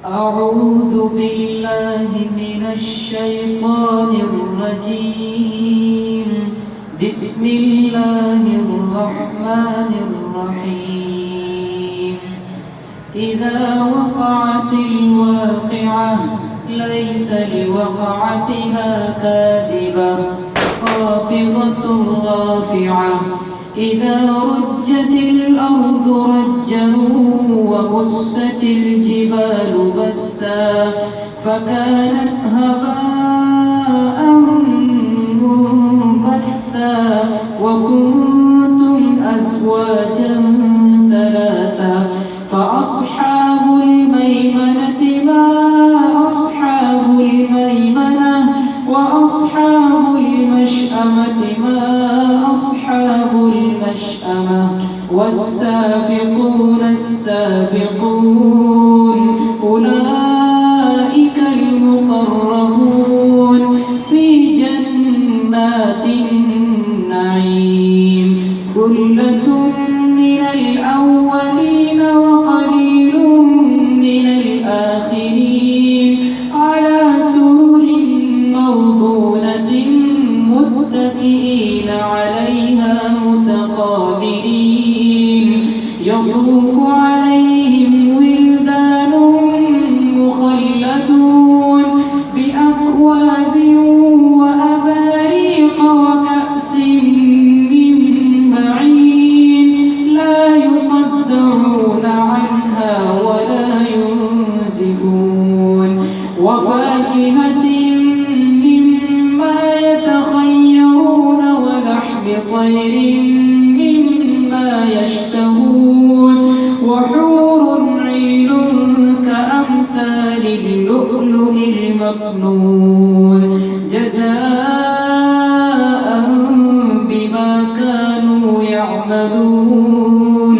أعوذ بالله من الشيطان الرجيم. بسم الله الرحمن الرحيم. إذا وقعت الواقعة ليس لوقعتها كاذبة خافضة رافعة. إذا رجت الأرض رجا وبست الجبال بسا فكانت هباء منبثا وكنتم أزواجا ثلاثا فأصحاب الميمنة ما أصحاب الميمنة وأصحاب المشأمة ما أصحاب المشأمة والسابقون السابقون أولئك المقربون في جنات النعيم. ثلة من الأولين وقليل من الآخرين على سرر موضونة متكئين عليها متقابلين. يطوف عليهم ولدان مخلدون بأكواب وأباريق وكأس من معين لا يصدعون عنها ولا ينزفون وفاكهة مما يتخيرون ولحم طير مما يشتهون وحور عين كأمثال اللؤلؤ المكنون جزاء بما كانوا يعملون.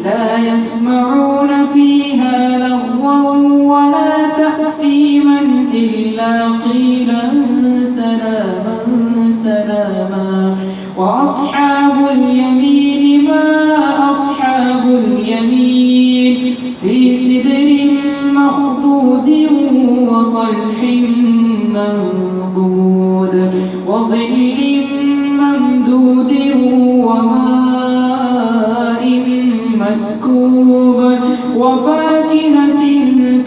لا يسمعون فيها لغوا ولا تأثيما إلا قيلا سلاما سلاما. وأصحاب اليمين ما أصحاب اليمين في سدر مخضود وطلح منضود وظل ممدود وماء مسكوب وفاكهة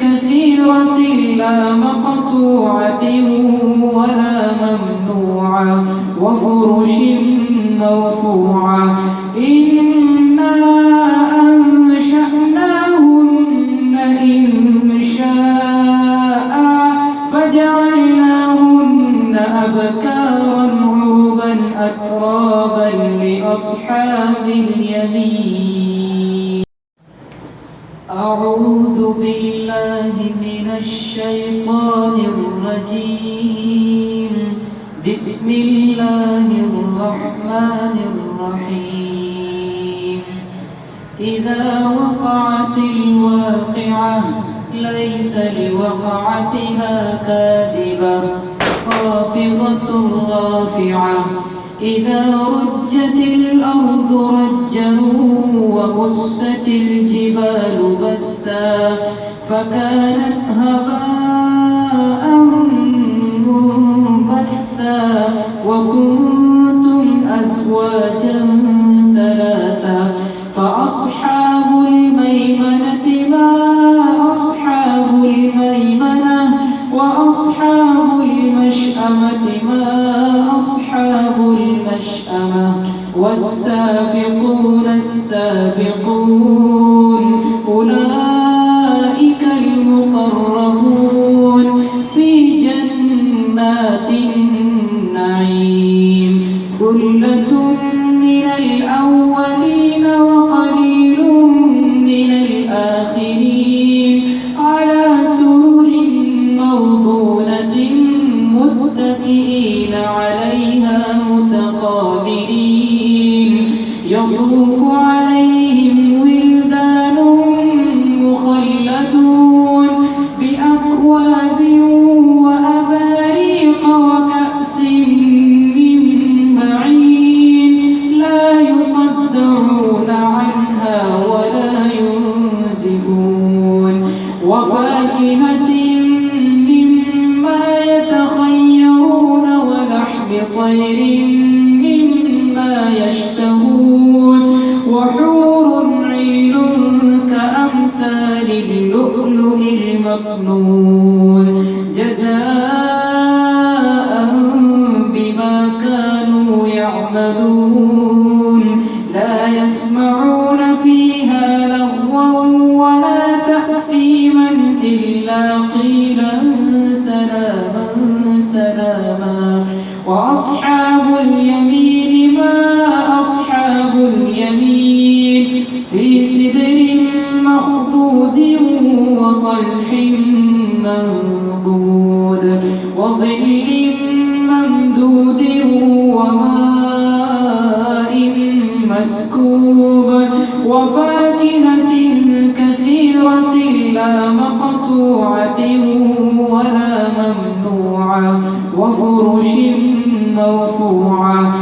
كثيرة لا مقطوعة ولا ممنوعة وفرش مرفوعة. إنا أنشأناهن إنشاء فجعلناهن أبكارا عربا أترابا لأصحاب اليمين. أعوذ بالله من الشيطان الرجيم. بسم الله الرحمن الرحيم. إذا وقعت الواقعة ليس لوقعتها كاذبة خافضة رافعة. إذا رجت الأرض رجا وبست الجبال بسا فكانت هباء منبثا وكنتم أزواجا ثلاثا فأصحاب الميمنة ما أصحاب الميمنة وأصحاب المشأمة ما أصحاب المشأمة والسابقون السابقون أولئك المقربون في جنات النعيم. ثلة من الأولين وقليل من الآخرين على سرر موضونة متكئين عليها متقابلين. يطوف عليهم ولدان مخلدون بأكواب وأباريق وكأس من معين لا يصدعون عنها ولا ينزفون وفاكهة مما يتخيرون ولحم طير مما يشتهون وحور عين كأمثال اللؤلؤ المكنون جزاء بما كانوا يعملون لا يسمعون فيها لغوا ولا تأثيما إلا قيلا سلاما سلاما وأصحاب اليمين ما أصحاب اليمين في سدر مخضود وطلح منضود وظل ممدود وماء مسكوب وفاكهة كثيرة لا مقطوعة ولا ممنوعة وفرش مرفوعة